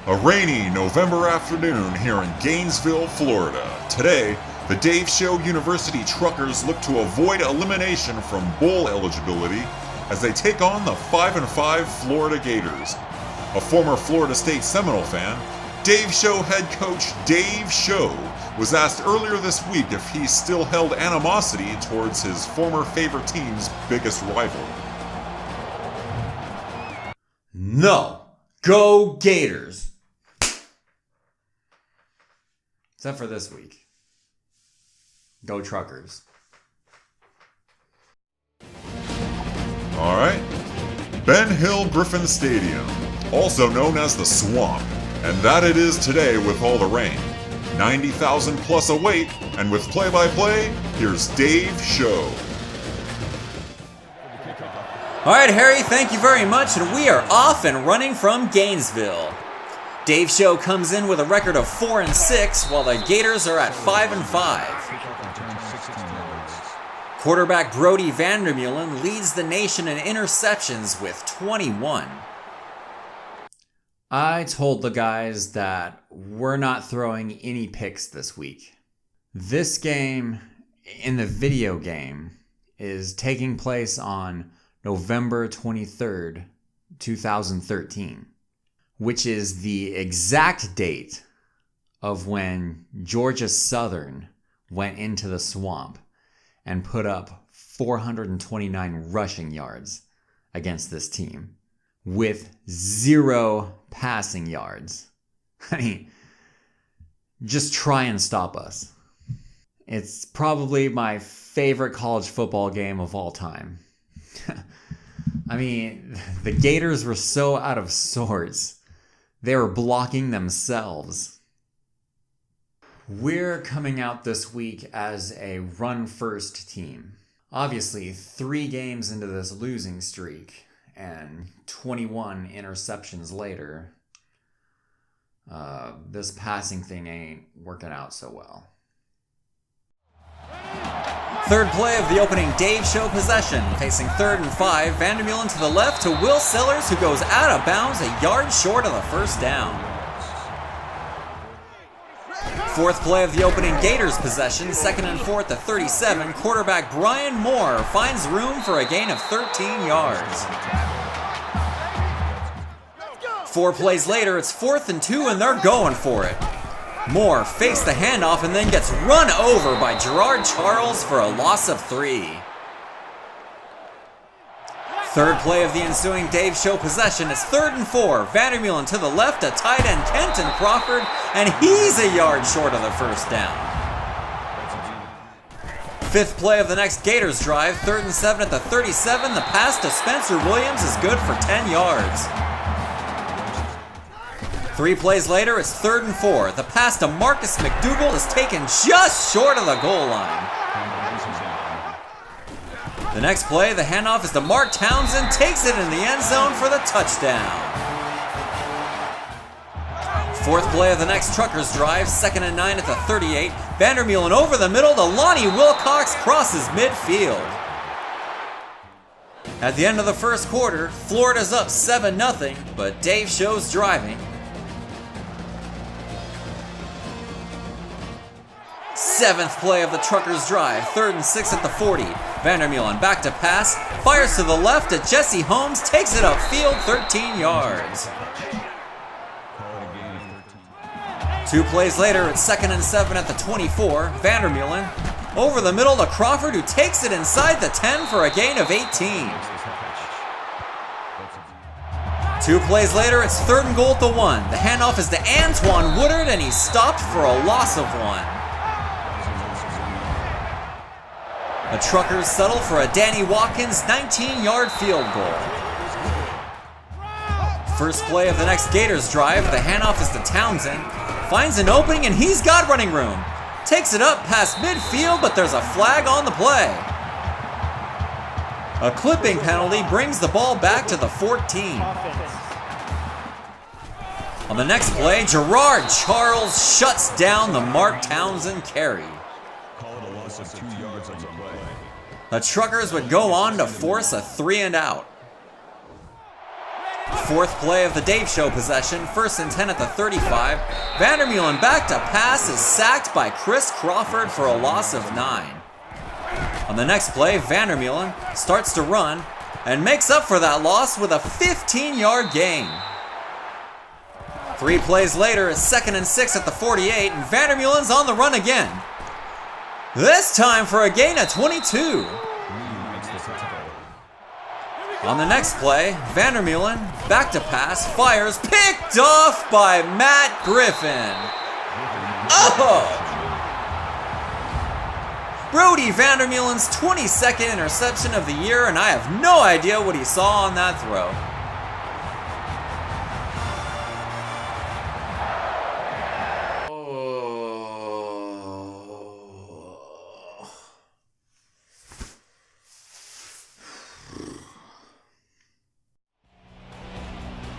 A rainy November afternoon here in Gainesville, Florida. Today, the Dave Show University Truckers look to avoid elimination from bowl eligibility as they take on the 5-5 Florida Gators. A former Florida State Seminole fan, Dave Show head coach Dave Show was asked earlier this week if he still held animosity towards his former favorite team's biggest rival. No. Go Gators! Except for this week. Go Truckers. All right. Ben Hill Griffin Stadium, also known as the Swamp, and that it is today with all the rain. 90,000 plus await, and with play-by-play, here's Dave Show. All right, Harry, thank you very much, and we are off and running from Gainesville. Dave Show comes in with a record of 4-6, while the Gators are at 5-5. Quarterback Brody Vandermeulen leads the nation in interceptions with 21. I told the guys that we're not throwing any picks this week. This game, in the video game, is taking place on November 23rd, 2013, which is the exact date of when Georgia Southern went into the Swamp and put up 429 rushing yards against this team with 0 passing yards. I mean, just try and stop us. It's probably my favorite college football game of all time. I mean, the Gators were so out of sorts. They were blocking themselves. We're coming out this week as a run-first team. Obviously, 3 games into this losing streak and 21 interceptions later, this passing thing ain't working out so well. Third play of the opening Dave Show possession. Facing 3rd and 5, Vandermeulen to the left to Will Sellers, who goes out of bounds a yard short of the first down. Fourth play of the opening Gators possession. 2nd and 4 at the 37. Quarterback Brian Moore finds room for a gain of 13 yards. 4 plays later, it's 4th and 2, and they're going for it. Moore fakes the handoff and then gets run over by Gerard Charles for a loss of 3. Third play of the ensuing Dave Show possession is 3rd and 4. Vandermeulen to the left to tight end Kenton Crawford, and he's a yard short of the first down. Fifth play of the next Gators drive, 3rd and 7 at the 37. The pass to Spencer Williams is good for 10 yards. 3 plays later, it's 3rd and 4. The pass to Marcus McDougal is taken just short of the goal line. The next play, the handoff is to Mark Townsend, takes it in the end zone for the touchdown. Fourth play of the next Truckers drive, 2nd and 9 at the 38. Vandermeulen over the middle to Lonnie Wilcox, crosses midfield. At the end of the first quarter, Florida's up 7-0, but Dave Show's driving. 7th play of the Truckers drive, 3rd and 6 at the 40. Vandermeulen back to pass, fires to the left to Jesse Holmes, takes it upfield, 13 yards. 2 plays later, it's 2nd and 7 at the 24. Vandermeulen over the middle to Crawford, who takes it inside the 10 for a gain of 18. 2 plays later, it's 3rd and goal at the 1. The handoff is to Antoine Woodard, and he's stopped for a loss of 1. The Truckers settle for a Danny Watkins 19-yard field goal. First play of the next Gators drive, the handoff is to Townsend. Finds an opening and he's got running room. Takes it up past midfield, but there's a flag on the play. A clipping penalty brings the ball back to the 14. On the next play, Gerard Charles shuts down the Mark Townsend carry. The Truckers would go on to force a 3 and out. Fourth play of the Dave Show possession, 1st and 10 at the 35. Vandermeulen back to pass is sacked by Chris Crawford for a loss of 9. On the next play, Vandermeulen starts to run and makes up for that loss with a 15-yard gain. 3 plays later, it's 2nd and 6 at the 48, and Vandermeulen's on the run again. This time for a gain of 22. On the next play, Vandermeulen, back to pass, fires, picked off by Matt Griffin. Oh! Brody Vandermeulen's 22nd interception of the year, and I have no idea what he saw on that throw.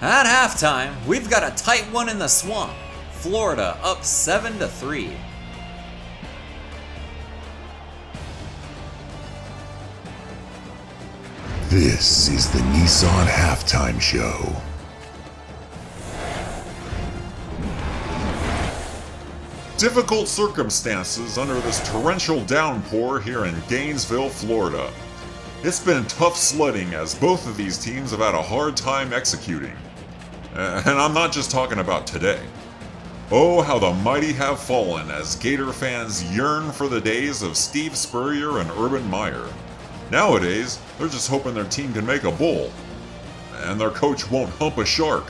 At halftime, we've got a tight one in the swamp. Florida up 7-3. This is the Nissan Halftime Show. Difficult circumstances under this torrential downpour here in Gainesville, Florida. It's been tough sledding as both of these teams have had a hard time executing. And I'm not just talking about today. Oh, how the mighty have fallen as Gator fans yearn for the days of Steve Spurrier and Urban Meyer. Nowadays, they're just hoping their team can make a bowl, and their coach won't hump a shark.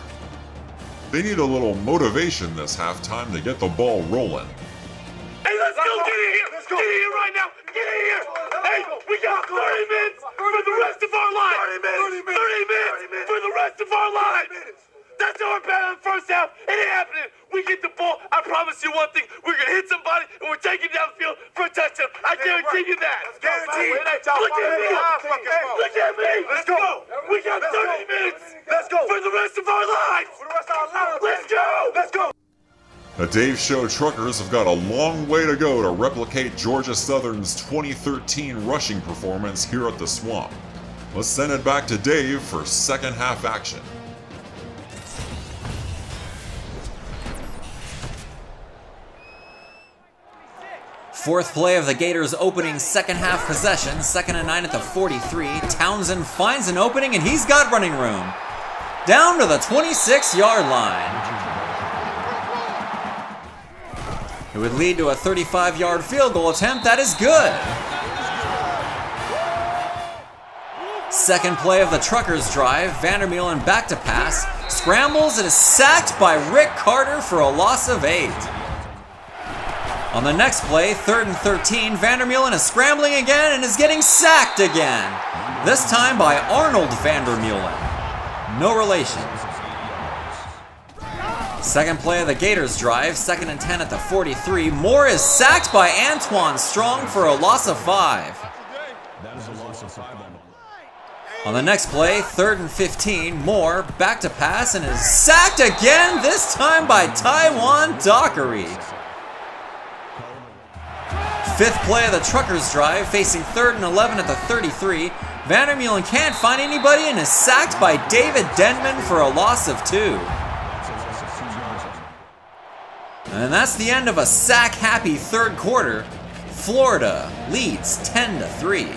They need a little motivation this halftime to get the ball rolling. Hey, let's go! Get in here! Let's go! Get in here right now! Get in here! Hey, we got 30 minutes for the rest of our lives! 30 minutes for the rest of our lives! That's our bad in the first half. It ain't happening. We get the ball. I promise you one thing. We're going to hit somebody, and we're taking down the field for a touchdown. I guarantee you that. Guarantee. Look at me. Look at me. Let's go. We got 30 minutes. Let's go. For the rest of our lives. Let's go. Let's go. The Dave Show Truckers have got a long way to go to replicate Georgia Southern's 2013 rushing performance here at the Swamp. Let's send it back to Dave for second half action. Fourth play of the Gators' opening second half possession, 2nd and 9 at the 43. Townsend finds an opening and he's got running room. Down to the 26-yard line. It would lead to a 35-yard field goal attempt. That is good. Second play of the Truckers' drive, Vandermeulen back to pass, scrambles and is sacked by Rick Carter for a loss of 8. On the next play, 3rd and 13, Vandermeulen is scrambling again and is getting sacked again. This time by Arnold Vandermeulen. No relation. Second play of the Gators' drive, 2nd and 10 at the 43. Moore is sacked by Antoine Strong for a loss of 5. On the next play, 3rd and 15, Moore back to pass and is sacked again, this time by Taiwan Dockery. Fifth play of the Truckers' drive, facing 3rd and 11 at the 33. Vandermeulen can't find anybody and is sacked by David Denman for a loss of 2. And that's the end of a sack-happy third quarter. Florida leads 10-3.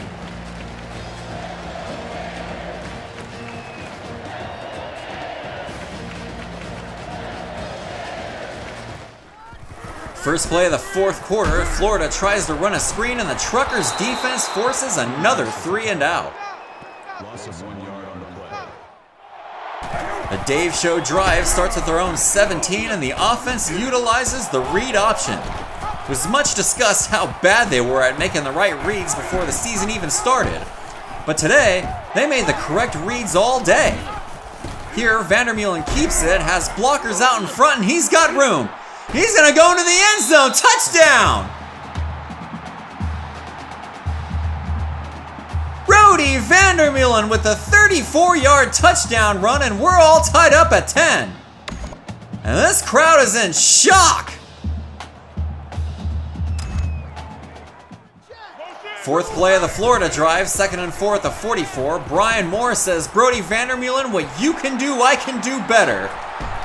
First play of the fourth quarter, Florida tries to run a screen and the Truckers' defense forces another 3 and out. Loss of 1 yard on the play. The Dave Show drive starts at their own 17 and the offense utilizes the read option. It was much discussed how bad they were at making the right reads before the season even started. But today, they made the correct reads all day. Here, Vandermeulen keeps it, has blockers out in front, and he's got room. He's gonna go into the end zone, touchdown! Brody Vandermeulen with the 34-yard touchdown run, and we're all tied up at 10. And this crowd is in shock. Fourth play of the Florida drive, 2nd and 4 at the 44. Brian Moore says, Brody Vandermeulen, what you can do, I can do better.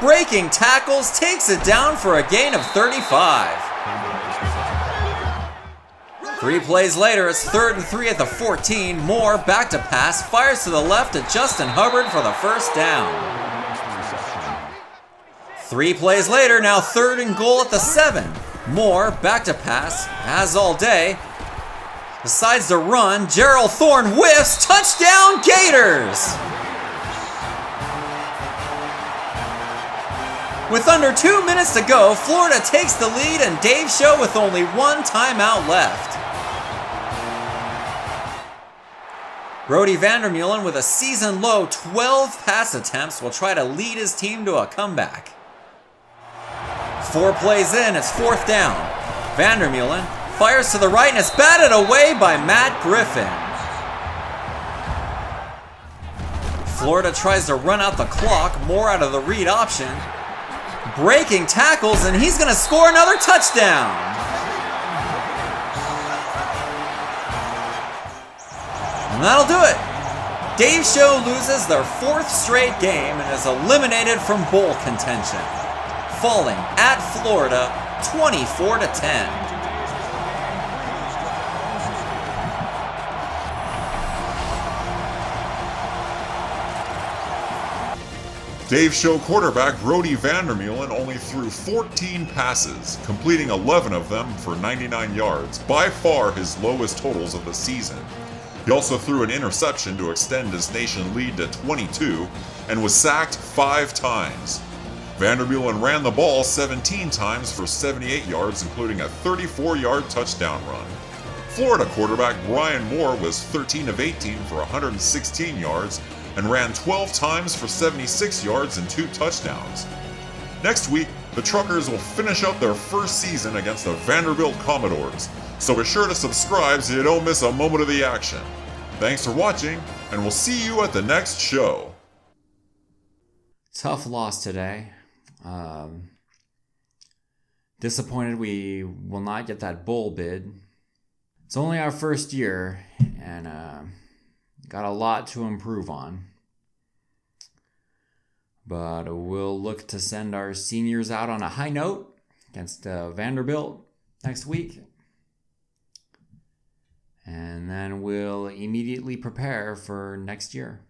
Breaking tackles, takes it down for a gain of 35. 3 plays later, it's 3rd and 3 at the 14. Moore back to pass, fires to the left to Justin Hubbard for the first down. 3 plays later, now 3rd and goal at the 7. Moore back to pass, has all day. Decides to run, Gerald Thorne whiffs, touchdown Gators! With under 2 minutes to go, Florida takes the lead and Dave Show with only 1 timeout left. Brody Vandermeulen with a season-low 12 pass attempts will try to lead his team to a comeback. 4 plays in, it's 4th down. Vandermeulen fires to the right and it's batted away by Matt Griffin. Florida tries to run out the clock, Moore out of the read option. Breaking tackles and he's going to score another touchdown. And that'll do it. Dave Show loses their 4th straight game and is eliminated from bowl contention, falling at Florida 24-10. Dave Show quarterback Brody Vandermeulen only threw 14 passes, completing 11 of them for 99 yards, by far his lowest totals of the season. He also threw an interception to extend his nation lead to 22 and was sacked 5 times. Vandermeulen ran the ball 17 times for 78 yards, including a 34-yard touchdown run. Florida quarterback Brian Moore was 13 of 18 for 116 yards and ran 12 times for 76 yards and 2 touchdowns. Next week, the Truckers will finish up their first season against the Vanderbilt Commodores, so be sure to subscribe so you don't miss a moment of the action. Thanks for watching, and we'll see you at the next show. Tough loss today. Disappointed we will not get that bowl bid. It's only our first year, and got a lot to improve on. But we'll look to send our seniors out on a high note against Vanderbilt next week. And then we'll immediately prepare for next year.